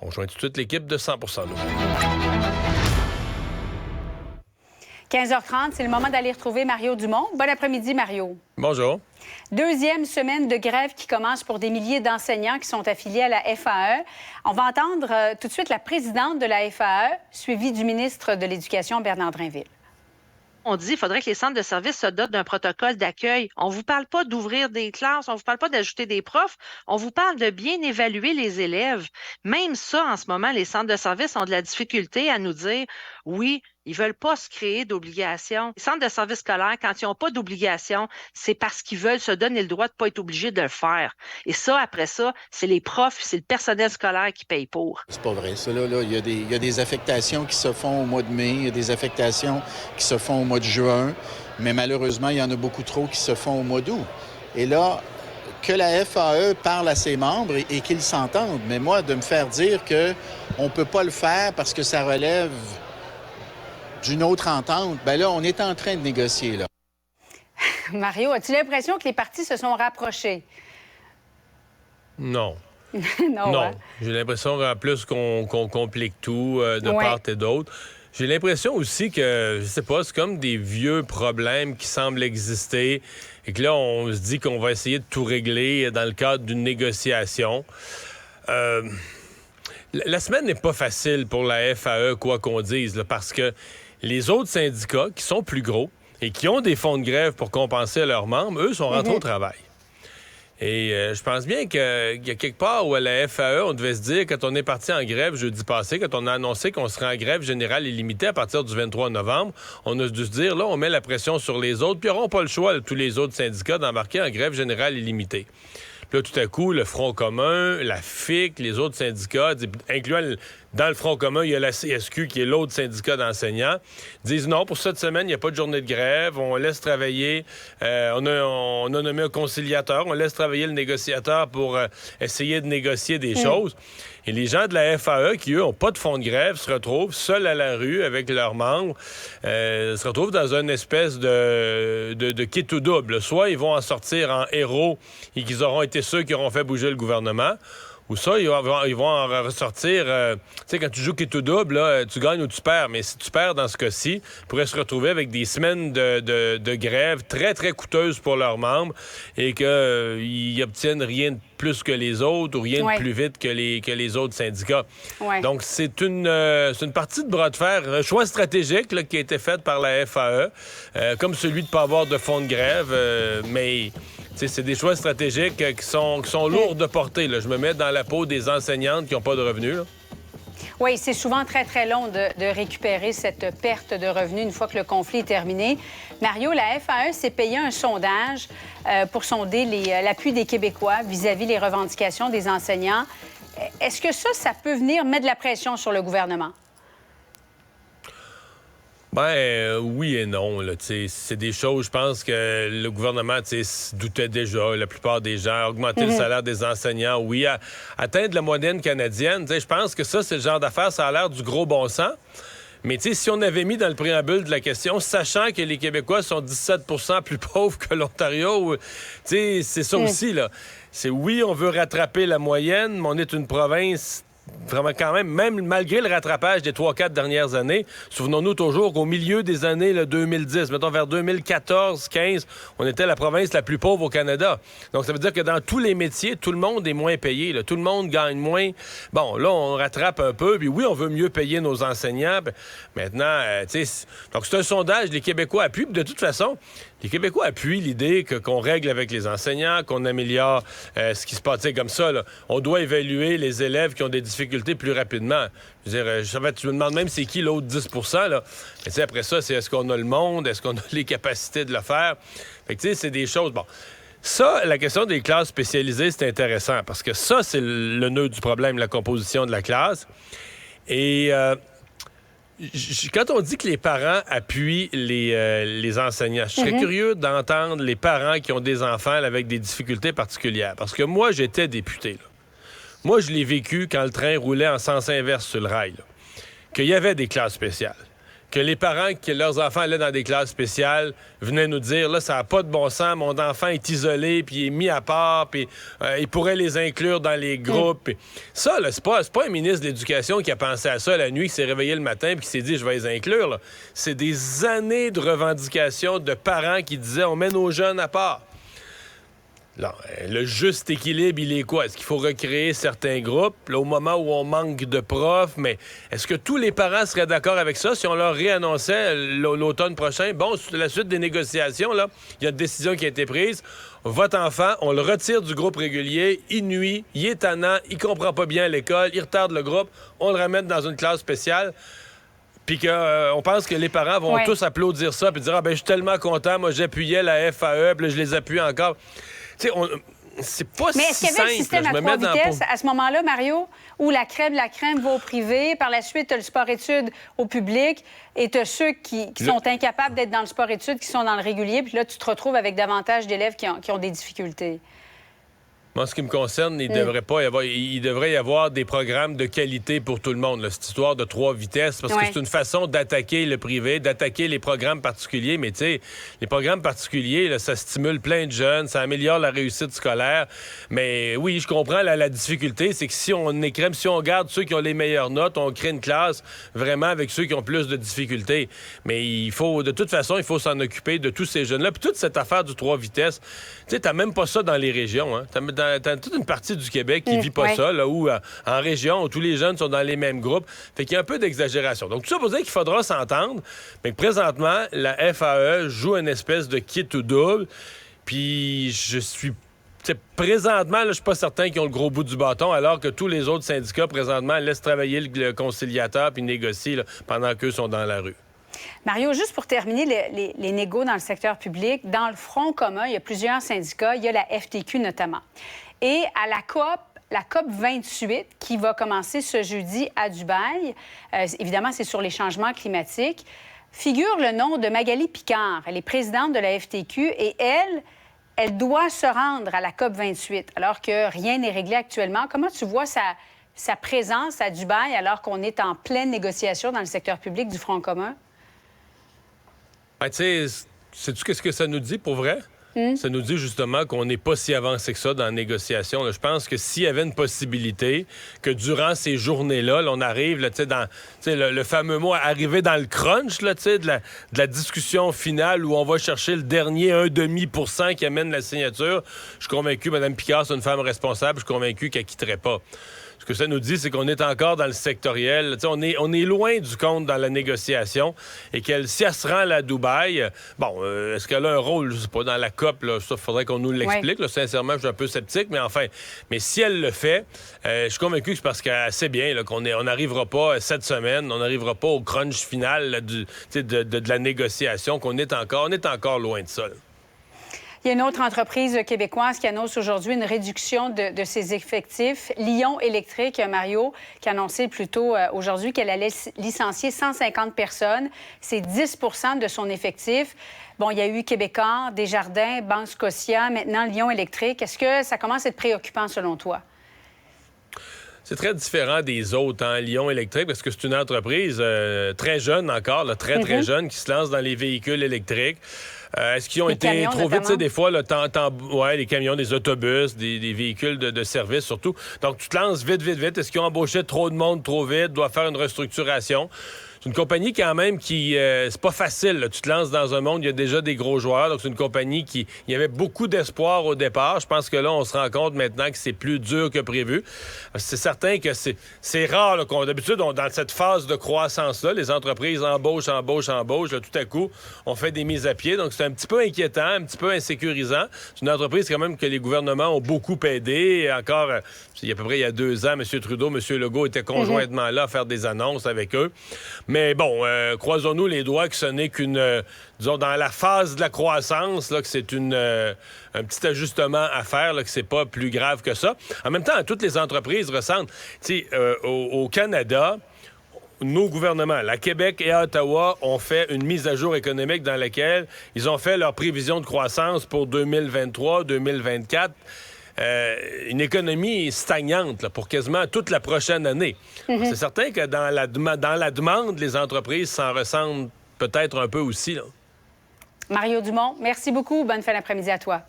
On rejoint tout de suite l'équipe de 100% Nouvelles. 15h30, c'est le moment d'aller retrouver Mario Dumont. Bon après-midi, Mario. Bonjour. Deuxième semaine de grève qui commence pour des milliers d'enseignants qui sont affiliés à la FAE. On va entendre tout de suite la présidente de la FAE, suivie du ministre de l'Éducation, Bernard Drinville. On dit qu'il faudrait que les centres de services se dotent d'un protocole d'accueil. On ne vous parle pas d'ouvrir des classes, on ne vous parle pas d'ajouter des profs, on vous parle de bien évaluer les élèves. Même ça, en ce moment, les centres de services ont de la difficulté à nous dire, oui, ils ne veulent pas se créer d'obligations. Les centres de services scolaires, quand ils n'ont pas d'obligations, c'est parce qu'ils veulent se donner le droit de ne pas être obligés de le faire. Et ça, après ça, c'est les profs, c'est le personnel scolaire qui paye pour. C'est pas vrai. Ça, là, il y a des affectations qui se font au mois de mai, il y a des affectations qui se font au mois de juin, mais malheureusement, il y en a beaucoup trop qui se font au mois d'août. Et là, que la FAE parle à ses membres et qu'ils s'entendent. Mais moi, de me faire dire qu'on ne peut pas le faire parce que ça relève d'une autre entente, bien là, on est en train de négocier, là. Mario, as-tu l'impression que les partis se sont rapprochés? Non. Non. Hein? J'ai l'impression en plus qu'on complique tout de part et d'autre. J'ai l'impression aussi que, je sais pas, c'est comme des vieux problèmes qui semblent exister et que là, on se dit qu'on va essayer de tout régler dans le cadre d'une négociation. La semaine n'est pas facile pour la FAE, quoi qu'on dise, là, parce que les autres syndicats, qui sont plus gros et qui ont des fonds de grève pour compenser à leurs membres, eux, sont rentrés au travail. Et je pense bien qu'il y a quelque part où à la FAE, on devait se dire, quand on est parti en grève jeudi passé, quand on a annoncé qu'on serait en grève générale illimitée à partir du 23 novembre, on a dû se dire, là, on met la pression sur les autres, puis ils n'auront pas le choix, tous les autres syndicats, d'embarquer en grève générale illimitée. Puis là, tout à coup, le Front commun, la FIC, les autres syndicats, incluant dans le Front commun, il y a la CSQ, qui est l'autre syndicat d'enseignants, disent non, pour cette semaine, il n'y a pas de journée de grève, on laisse travailler, on a nommé un conciliateur, on laisse travailler le négociateur pour essayer de négocier des choses. Et les gens de la FAE, qui, eux, n'ont pas de fonds de grève, se retrouvent seuls à la rue avec leurs membres, se retrouvent dans une espèce de kit ou double. Soit ils vont en sortir en héros et qu'ils auront été ceux qui auront fait bouger le gouvernement, ou ça, ils vont en ressortir... tu sais, quand tu joues kit ou double, là, tu gagnes ou tu perds. Mais si tu perds dans ce cas-ci, ils pourraient se retrouver avec des semaines de grève très, très coûteuses pour leurs membres et qu'ils obtiennent rien de plus que les autres ou rien de plus vite que les autres syndicats. Ouais. Donc, c'est une partie de bras de fer, un choix stratégique là, qui a été fait par la FAE, comme celui de ne pas avoir de fonds de grève, mais... T'sais, c'est des choix stratégiques qui sont lourds de portée. Là. Je me mets dans la peau des enseignantes qui n'ont pas de revenus. Là. Oui, c'est souvent très, très long de récupérer cette perte de revenus une fois que le conflit est terminé. Mario, la FAE s'est payé un sondage pour sonder l'appui des Québécois vis-à-vis les revendications des enseignants. Est-ce que ça peut venir mettre de la pression sur le gouvernement? Oui et non. Là, c'est des choses, je pense que le gouvernement se doutait déjà, la plupart des gens. Augmenter le salaire des enseignants, oui. Atteindre la moyenne canadienne, je pense que ça, c'est le genre d'affaires, ça a l'air du gros bon sens. Mais si on avait mis dans le préambule de la question, sachant que les Québécois sont 17 % plus pauvres que l'Ontario, c'est ça aussi. Là. C'est oui, on veut rattraper la moyenne, mais on est une province... Vraiment, quand même malgré le rattrapage des 3-4 dernières années, souvenons-nous toujours qu'au milieu des années 2010, mettons vers 2014-15, on était la province la plus pauvre au Canada. Donc, ça veut dire que dans tous les métiers, tout le monde est moins payé. Là. Tout le monde gagne moins. Bon, là, on rattrape un peu. Puis oui, on veut mieux payer nos enseignants. Maintenant, donc c'est un sondage. Les Québécois appuient. Puis de toute façon, les Québécois appuient l'idée qu'on règle avec les enseignants, qu'on améliore ce qui se passe comme ça. Là. On doit évaluer les élèves qui ont des difficultés plus rapidement. Je veux dire, tu me demandes même c'est qui l'autre 10 %. Là. Mais après ça, c'est est-ce qu'on a le monde? Est-ce qu'on a les capacités de le faire? Fait que c'est des choses... Bon. Ça, la question des classes spécialisées, c'est intéressant parce que ça, c'est le nœud du problème, la composition de la classe. Et... quand on dit que les parents appuient les enseignants, je serais curieux d'entendre les parents qui ont des enfants là, avec des difficultés particulières. Parce que moi, j'étais député. Là. Moi, je l'ai vécu quand le train roulait en sens inverse sur le rail. Qu'il y avait des classes spéciales. que les parents, que leurs enfants allaient dans des classes spéciales, venaient nous dire, là, ça n'a pas de bon sens, mon enfant est isolé, puis il est mis à part, puis il pourrait les inclure dans les groupes. Puis ça, là, c'est pas un ministre de l'Éducation qui a pensé à ça la nuit, qui s'est réveillé le matin, puis qui s'est dit, je vais les inclure. Là. C'est des années de revendications de parents qui disaient, on met nos jeunes à part. Là, le juste équilibre, il est quoi? Est-ce qu'il faut recréer certains groupes, là, au moment où on manque de profs? Mais est-ce que tous les parents seraient d'accord avec ça si on leur réannonçait l'automne prochain? Bon, sur la suite des négociations, là, il y a une décision qui a été prise. Votre enfant, on le retire du groupe régulier, il nuit, il est tannant, il comprend pas bien l'école, il retarde le groupe, on le ramène dans une classe spéciale. Puis qu'on pense que les parents vont tous applaudir ça puis dire « Ah ben je suis tellement content, moi j'appuyais la FAE, puis là, je les appuie encore. » Tu sais, c'est pas si simple. Mais est-ce qu'il y avait le système à 3 vitesses à ce moment-là, Mario, où la crème va au privé, par la suite, tu as le sport-études au public, et tu as ceux qui sont incapables d'être dans le sport-études, qui sont dans le régulier, puis là, tu te retrouves avec davantage d'élèves qui ont des difficultés? Moi, en ce qui me concerne, il devrait y avoir des programmes de qualité pour tout le monde. Là, cette histoire de 3 vitesses, parce que c'est une façon d'attaquer le privé, d'attaquer les programmes particuliers. Mais tu sais, les programmes particuliers, là, ça stimule plein de jeunes, ça améliore la réussite scolaire. Mais oui, je comprends la difficulté, c'est que si on garde ceux qui ont les meilleures notes, on crée une classe vraiment avec ceux qui ont plus de difficultés. Mais de toute façon, il faut s'en occuper de tous ces jeunes-là. Puis toute cette affaire du 3 vitesses, tu sais, t'as même pas ça dans les régions, hein. T'as toute une partie du Québec qui vit pas ça, là, où en région, où tous les jeunes sont dans les mêmes groupes. Fait qu'il y a un peu d'exagération. Donc, tout ça pour dire qu'il faudra s'entendre, mais que présentement, la FAE joue une espèce de kit ou double. Puis, présentement, là, je suis pas certain qu'ils ont le gros bout du bâton, alors que tous les autres syndicats, présentement, laissent travailler le conciliateur puis négocient là, pendant qu'eux sont dans la rue. Mario, juste pour terminer les négos dans le secteur public, dans le Front commun, il y a plusieurs syndicats, il y a la FTQ notamment. Et à la COP 28, qui va commencer ce jeudi à Dubaï, évidemment, c'est sur les changements climatiques, figure le nom de Magali Picard. Elle est présidente de la FTQ et elle doit se rendre à la COP 28, alors que rien n'est réglé actuellement. Comment tu vois sa présence à Dubaï alors qu'on est en pleine négociation dans le secteur public du Front commun? Ben, tu sais, sais-tu qu'est-ce que ça nous dit pour vrai? Ça nous dit justement qu'on n'est pas si avancé que ça dans la négociation. Là. Je pense que s'il y avait une possibilité que durant ces journées-là, on arrive là, dans le fameux mot arriver dans le crunch là, de la discussion finale où on va chercher le dernier 1,5% qui amène la signature. Je suis convaincu, Mme Picard, c'est une femme responsable, je suis convaincu qu'elle ne quitterait pas. Ce que ça nous dit, c'est qu'on est encore dans le sectoriel. On est loin du compte dans la négociation et si elle se rend à Dubaï, est-ce qu'elle a un rôle, je sais pas, dans la COP, là, ça, il faudrait qu'on nous l'explique. Là, sincèrement, je suis un peu sceptique, mais si elle le fait, je suis convaincu que c'est parce qu'elle sait bien là, qu'on n'arrivera pas cette semaine, on n'arrivera pas au crunch final là, de la négociation, on est encore loin de ça. Là. Il y a une autre entreprise québécoise qui annonce aujourd'hui une réduction de ses effectifs. Lion Électrique, Mario, qui a annoncé plus tôt aujourd'hui qu'elle allait licencier 150 personnes. C'est 10 de son effectif. Bon, il y a eu Québécois, Desjardins, Banque Scotia, maintenant Lion Électrique. Est-ce que ça commence à être préoccupant selon toi? C'est très différent des autres, hein, Lion Électrique, parce que c'est une entreprise très jeune encore, là, très jeune, qui se lance dans les véhicules électriques. Est-ce qu'ils ont été trop vite, tu sais, des fois, les camions, des autobus, des véhicules de service surtout. Donc, tu te lances vite. Est-ce qu'ils ont embauché trop de monde trop vite? Doit faire une restructuration. C'est une compagnie quand même c'est pas facile. Là. Tu te lances dans un monde, il y a déjà des gros joueurs. Donc, c'est une compagnie il y avait beaucoup d'espoir au départ. Je pense que là, on se rend compte maintenant que c'est plus dur que prévu. C'est certain que c'est rare là, d'habitude, dans cette phase de croissance-là, les entreprises embauchent. Là, tout à coup, on fait des mises à pied. Donc, c'est un petit peu inquiétant, un petit peu insécurisant. C'est une entreprise quand même que les gouvernements ont beaucoup aidé. Encore, à peu près il y a 2 ans, M. Trudeau, M. Legault étaient conjointement là à faire des annonces avec eux. Mais bon, croisons-nous les doigts que ce n'est disons, dans la phase de la croissance, là, que c'est un petit ajustement à faire, là, que c'est pas plus grave que ça. En même temps, toutes les entreprises ressentent. Tu sais, au Canada, nos gouvernements, la Québec et Ottawa, ont fait une mise à jour économique dans laquelle ils ont fait leurs prévisions de croissance pour 2023, 2024. une économie stagnante là, pour quasiment toute la prochaine année. C'est certain que dans la demande, les entreprises s'en ressentent peut-être un peu aussi. Là. Mario Dumont, merci beaucoup. Bonne fin d'après-midi à toi.